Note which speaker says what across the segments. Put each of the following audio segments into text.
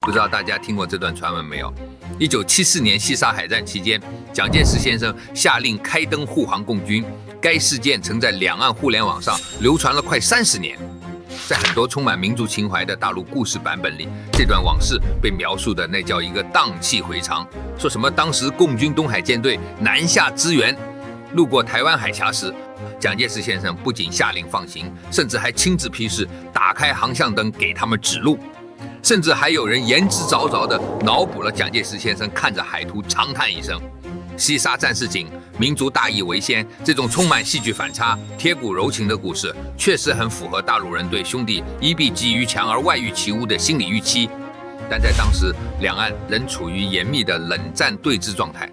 Speaker 1: 不知道大家听过这段传闻没有？1974年西沙海战期间，蒋介石先生下令开登护航共军，该事件曾在两岸互联网上流传了快30年。在很多充满民族情怀的大陆故事版本里，这段往事被描述的那叫一个荡气回肠，说什么当时共军东海舰队南下支援，路过台湾海峡时，蒋介石先生不仅下令放行，甚至还亲自批示打开航向灯给他们指路，甚至还有人言之凿凿地脑补了蒋介石先生看着海图长叹一声。西沙战事紧，民族大义为先，这种充满戏剧反差、贴骨柔情的故事，确实很符合大陆人对兄弟一必击于墙而外御其屋的心理预期。但在当时，两岸仍处于严密的冷战对峙状态，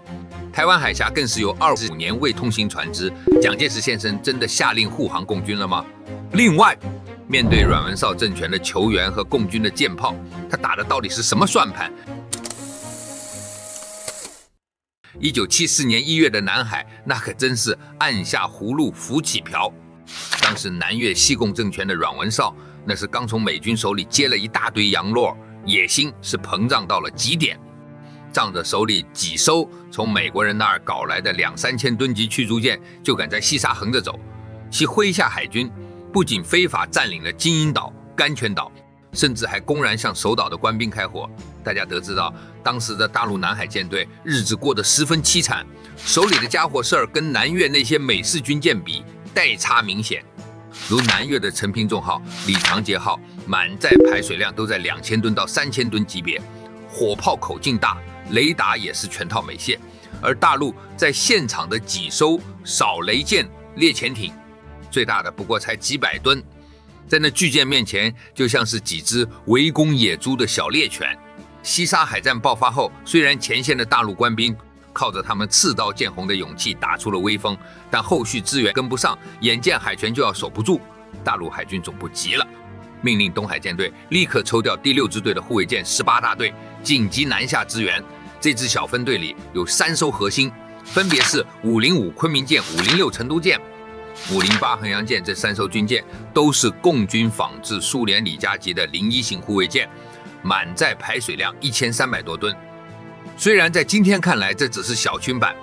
Speaker 1: 台湾海峡更是有25年未通行船只。蒋介石先生真的下令护航共军了吗？另外，面对阮文绍政权的求援和共军的舰炮，他打的到底是什么算盘？1974年1月的南海，那可真是按下葫芦浮起瓢。当时南越西贡政权的阮文绍，那是刚从美军手里接了一大堆洋螺，野心是膨胀到了极点。仗着手里几艘从美国人那儿搞来的2-3千吨级驱逐舰，就敢在西沙横着走。其麾下海军不仅非法占领了金银岛、甘泉岛，甚至还公然向守岛的官兵开火。大家得知到，当时的大陆南海舰队日子过得十分凄惨，手里的家伙事儿跟南越那些美式军舰比，代差明显。如南越的陈平重号、李长捷号，满载排水量都在2000吨到3000吨级别，火炮口径大，雷达也是全套美械。而大陆在现场的几艘扫雷舰猎潜艇，最大的不过才几百吨，在那巨舰面前，就像是几只围攻野猪的小猎犬。西沙海战爆发后，虽然前线的大陆官兵靠着他们刺刀见红的勇气打出了威风，但后续支援跟不上，眼见海权就要守不住，大陆海军总部急了，命令东海舰队立刻抽调第6支队的护卫舰18大队，紧急南下支援。这支小分队里有3艘核心，分别是505昆明舰、506成都舰、508衡阳舰。这3艘军舰都是共军仿制苏联李加级的01型护卫舰，满载排水量1300多吨。虽然在今天看来这只是小军版，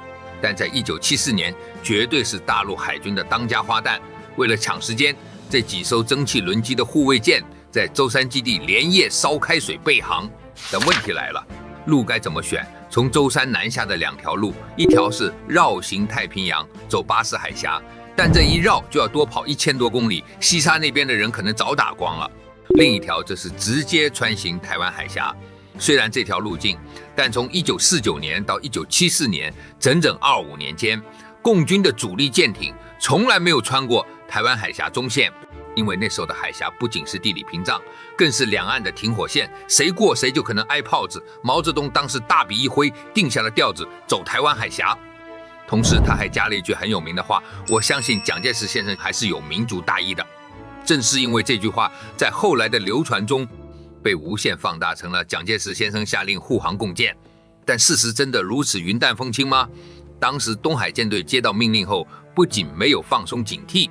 Speaker 1: 但在1974年绝对是大陆海军的当家花旦。为了抢时间，这几艘蒸汽轮机的护卫舰在舟山基地连夜烧开水备航。但问题来了，路该怎么选？从舟山南下的2条路，一条是绕行太平洋，走巴士海峡，但这一绕就要多跑1000多公里，西沙那边的人可能早打光了。另一条则是直接穿行台湾海峡。虽然这条路径，但从1949年到1974年，整整25年间，共军的主力舰艇从来没有穿过台湾海峡中线。因为那时候的海峡不仅是地理屏障，更是两岸的停火线，谁过谁就可能挨炮子。毛泽东当时大笔一挥，定下了调子，走台湾海峡。同时他还加了一句很有名的话，我相信蒋介石先生还是有民族大义的。正是因为这句话，在后来的流传中被无限放大成了蒋介石先生下令护航共建。但事实真的如此云淡风轻吗？当时东海舰队接到命令后，不仅没有放松警惕，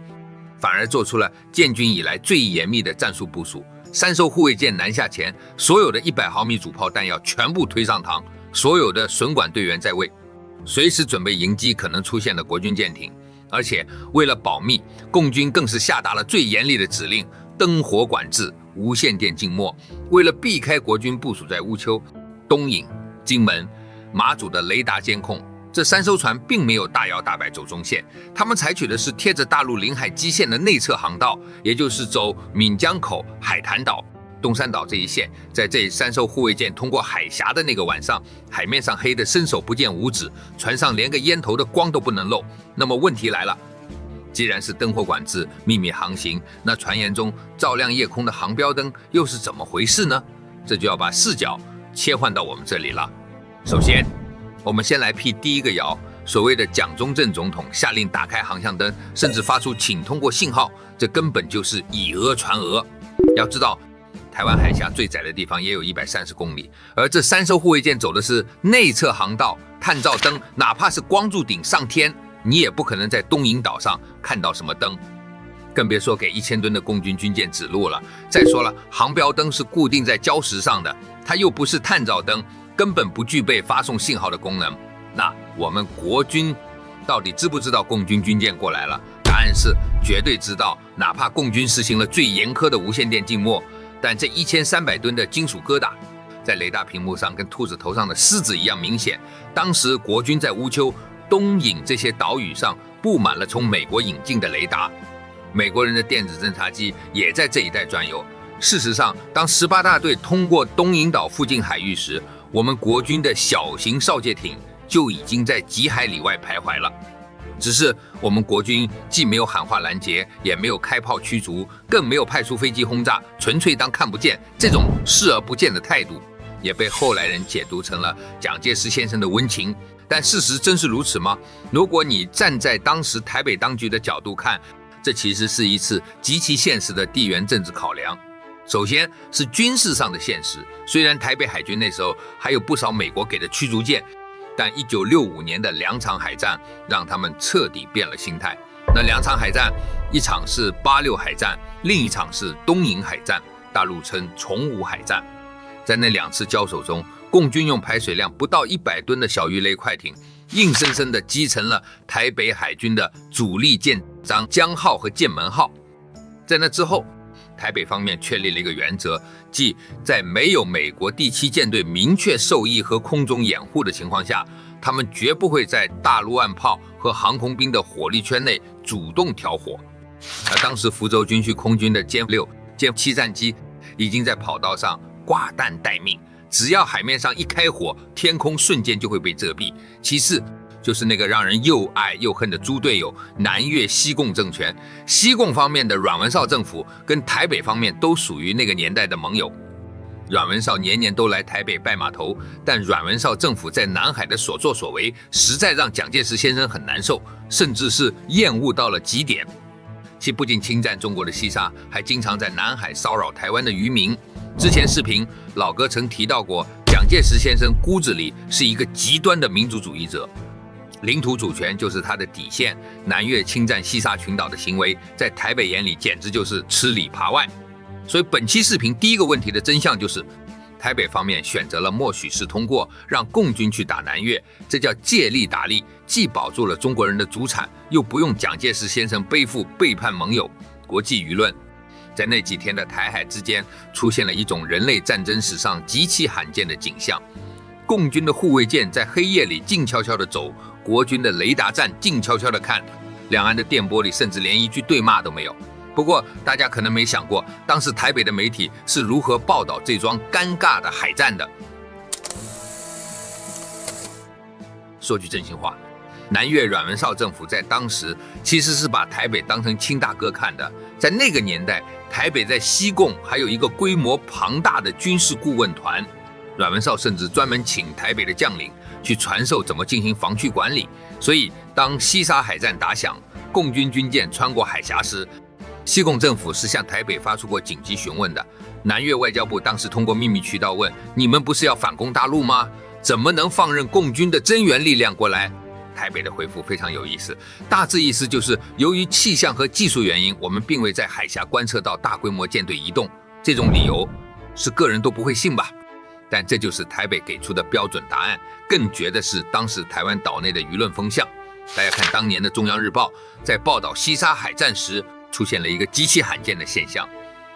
Speaker 1: 反而做出了建军以来最严密的战术部署。3艘护卫舰南下前，所有的100毫米主炮弹药全部推上膛，所有的损管队员在位，随时准备迎击可能出现的国军舰艇。而且为了保密，共军更是下达了最严厉的指令：灯火管制，无线电静默。为了避开国军部署在乌丘、东引、金门、马祖的雷达监控，这3艘船并没有大摇大摆走中线，他们采取的是贴着大陆领海基线的内侧航道，也就是走闽江口、海坛岛、东山岛这一线。在这3艘护卫舰通过海峡的那个晚上，海面上黑得伸手不见五指，船上连个烟头的光都不能漏。那么问题来了，既然是灯火管制、秘密航行，那传言中照亮夜空的航标灯又是怎么回事呢？这就要把视角切换到我们这里了。首先，我们先来辟第一个谣，所谓的蒋中正总统下令打开航向灯，甚至发出请通过信号，这根本就是以讹传讹。要知道，台湾海峡最窄的地方也有130公里，而这3艘护卫舰走的是内侧航道，探照灯哪怕是光柱顶上天，你也不可能在东引岛上看到什么灯，更别说给1000吨的共军军舰指路了。再说了，航标灯是固定在礁石上的，它又不是探照灯，根本不具备发送信号的功能。那我们国军到底知不知道共军军舰过来了？答案是绝对知道，哪怕共军实行了最严苛的无线电静默，但这1300吨的金属疙瘩在雷达屏幕上跟兔子头上的虱子一样明显。当时国军在乌丘、东引这些岛屿上布满了从美国引进的雷达，美国人的电子侦察机也在这一带转悠。事实上，当18大队通过东引岛附近海域时，我们国军的小型哨戒艇就已经在几海里外徘徊了。只是我们国军既没有喊话拦截，也没有开炮驱逐，更没有派出飞机轰炸，纯粹当看不见，这种视而不见的态度也被后来人解读成了蒋介石先生的温情。但事实真是如此吗？如果你站在当时台北当局的角度看，这其实是一次极其现实的地缘政治考量。首先是军事上的现实，虽然台北海军那时候还有不少美国给的驱逐舰，但1965年的2场海战让他们彻底变了心态。那2场海战，一场是86海战，另一场是东引海战，大陆称崇武海战。在那2次交手中，共军用排水量不到100吨的小鱼雷快艇，硬生生地击沉了台北海军的主力舰章江号和剑门号。在那之后，台北方面确立了一个原则，即在没有美国第7舰队明确授意和空中掩护的情况下，他们绝不会在大陆岸炮和航空兵的火力圈内主动挑火。而当时福州军区空军的歼6、歼7战机已经在跑道上挂弹待命，只要海面上一开火，天空瞬间就会被遮蔽。其次就是那个让人又爱又恨的猪队友南越西贡政权。西贡方面的阮文绍政府跟台北方面都属于那个年代的盟友。阮文绍年年都来台北拜码头，但阮文绍政府在南海的所作所为实在让蒋介石先生很难受，甚至是厌恶到了极点。其不仅侵占中国的西沙，还经常在南海骚扰台湾的渔民。之前视频老哥曾提到过，蒋介石先生骨子里是一个极端的民族主义者，领土主权就是他的底线。南越侵占西沙群岛的行为，在台北眼里简直就是吃里扒外。所以本期视频第一个问题的真相就是，台北方面选择了默许式通过，让共军去打南越，这叫借力打力，既保住了中国人的主产，又不用蒋介石先生背负背叛盟友。国际舆论在那几天的台海之间出现了一种人类战争史上极其罕见的景象：共军的护卫舰在黑夜里静悄悄地走，国军的雷达站静悄悄地看，两岸的电波里甚至连一句对骂都没有。不过大家可能没想过，当时台北的媒体是如何报道这桩尴尬的海战的。说句真心话，南越阮文绍政府在当时其实是把台北当成亲大哥看的。在那个年代，台北在西贡还有一个规模庞大的军事顾问团，阮文绍甚至专门请台北的将领去传授怎么进行防区管理。所以当西沙海战打响，共军军舰穿过海峡时，西贡政府是向台北发出过紧急询问的。南越外交部当时通过秘密渠道问：你们不是要反攻大陆吗？怎么能放任共军的增援力量过来？台北的回复非常有意思，大致意思就是由于气象和技术原因，我们并未在海峡观测到大规模舰队移动。这种理由是个人都不会信吧？但这就是台北给出的标准答案。更绝的是当时台湾岛内的舆论风向。大家看当年的中央日报在报道西沙海战时，出现了一个极其罕见的现象。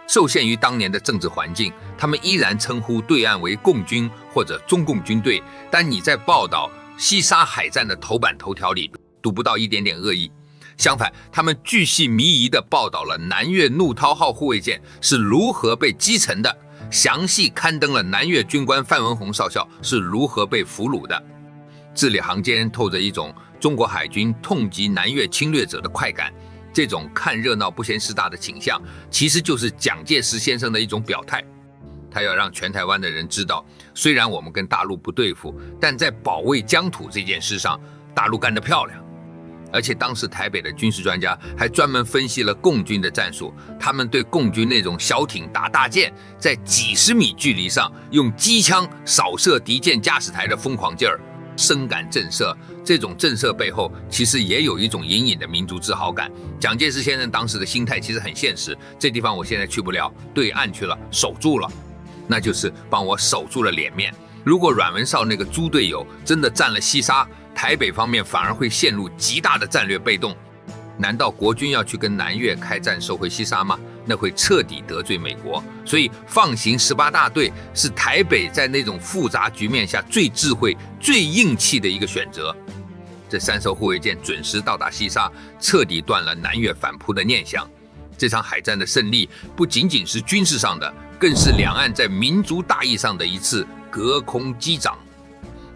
Speaker 1: 受限于当年的政治环境，他们依然称呼对岸为共军或者中共军队，但你在报道西沙海战的头版头条里读不到一点点恶意。相反，他们巨细靡遗地报道了南越怒涛号护卫舰是如何被击沉的，详细刊登了南越军官范文洪少校是如何被俘虏的。字里行间透着一种中国海军痛击南越侵略者的快感。这种看热闹不嫌事大的倾向，其实就是蒋介石先生的一种表态。他要让全台湾的人知道，虽然我们跟大陆不对付，但在保卫疆土这件事上，大陆干得漂亮。而且当时台北的军事专家还专门分析了共军的战术，他们对共军那种小艇打大舰，在几十米距离上用机枪扫射敌舰驾驶台的疯狂劲儿，深感震慑。这种震慑背后其实也有一种隐隐的民族自豪感。蒋介石先生当时的心态其实很现实，这地方我现在去不了，对岸去了，守住了。那就是帮我守住了脸面。如果阮文绍那个猪队友真的占了西沙，台北方面反而会陷入极大的战略被动。难道国军要去跟南越开战收回西沙吗？那会彻底得罪美国。所以放行18大队是台北在那种复杂局面下最智慧、最硬气的一个选择。这3艘护卫舰准时到达西沙，彻底断了南越反扑的念想。这场海战的胜利不仅仅是军事上的，更是两岸在民族大义上的一次隔空击掌。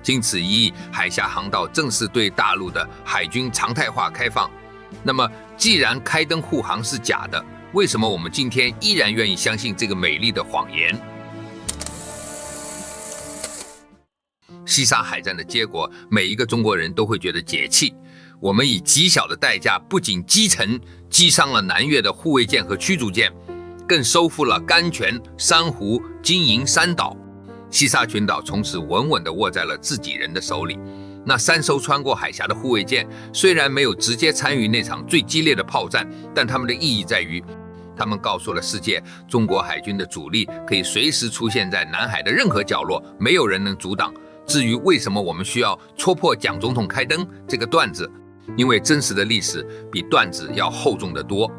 Speaker 1: 经此一役，海峡航道正式对大陆的海军常态化开放。那么，既然开灯护航是假的，为什么我们今天依然愿意相信这个美丽的谎言？西沙海战的结果，每一个中国人都会觉得解气。我们以极小的代价，不仅击沉、击伤了南越的护卫舰和驱逐舰，更收复了甘泉、珊瑚、金银3岛。西沙群岛从此稳稳地握在了自己人的手里。那3艘穿过海峡的护卫舰，虽然没有直接参与那场最激烈的炮战，但他们的意义在于，他们告诉了世界，中国海军的主力可以随时出现在南海的任何角落，没有人能阻挡。至于为什么我们需要戳破蒋总统开灯这个段子，因为真实的历史比段子要厚重得多，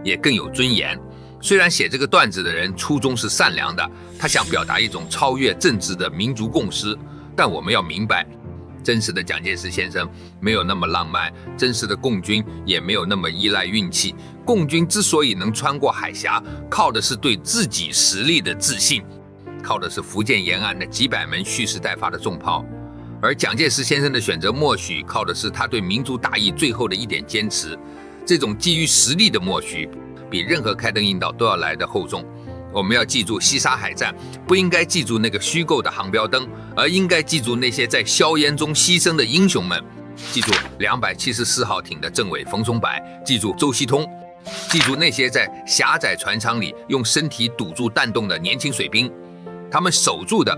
Speaker 1: 也更有尊严。虽然写这个段子的人初衷是善良的，他想表达一种超越政治的民族共识，但我们要明白，真实的蒋介石先生没有那么浪漫，真实的共军也没有那么依赖运气。共军之所以能穿过海峡，靠的是对自己实力的自信，靠的是福建沿岸那几百门蓄势待发的重炮。而蒋介石先生的选择默许，靠的是他对民族大义最后的一点坚持。这种基于实力的默许，比任何开灯引导都要来得厚重。我们要记住西沙海战，不应该记住那个虚构的航标灯，而应该记住那些在硝烟中牺牲的英雄们。记住274号艇的政委冯松柏，记住周锡通，记住那些在狭窄船舱里用身体堵住弹洞的年轻水兵。他们守住的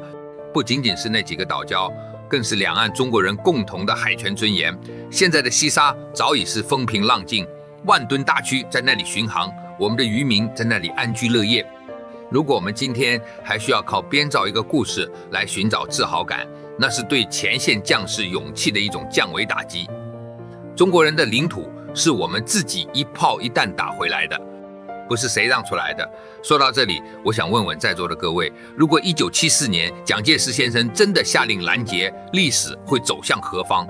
Speaker 1: 不仅仅是那几个岛礁，更是两岸中国人共同的海权尊严。现在的西沙早已是风平浪静，万吨大驱在那里巡航，我们的渔民在那里安居乐业。如果我们今天还需要靠编造一个故事来寻找自豪感，那是对前线将士勇气的一种降维打击。中国人的领土是我们自己一炮一弹打回来的，不是谁让出来的。说到这里，我想问问在座的各位，如果1974年蒋介石先生真的下令拦截，历史会走向何方？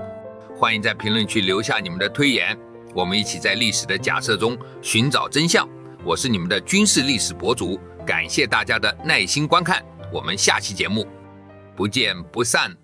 Speaker 1: 欢迎在评论区留下你们的推演，我们一起在历史的假设中寻找真相。我是你们的军事历史博主，感谢大家的耐心观看，我们下期节目不见不散。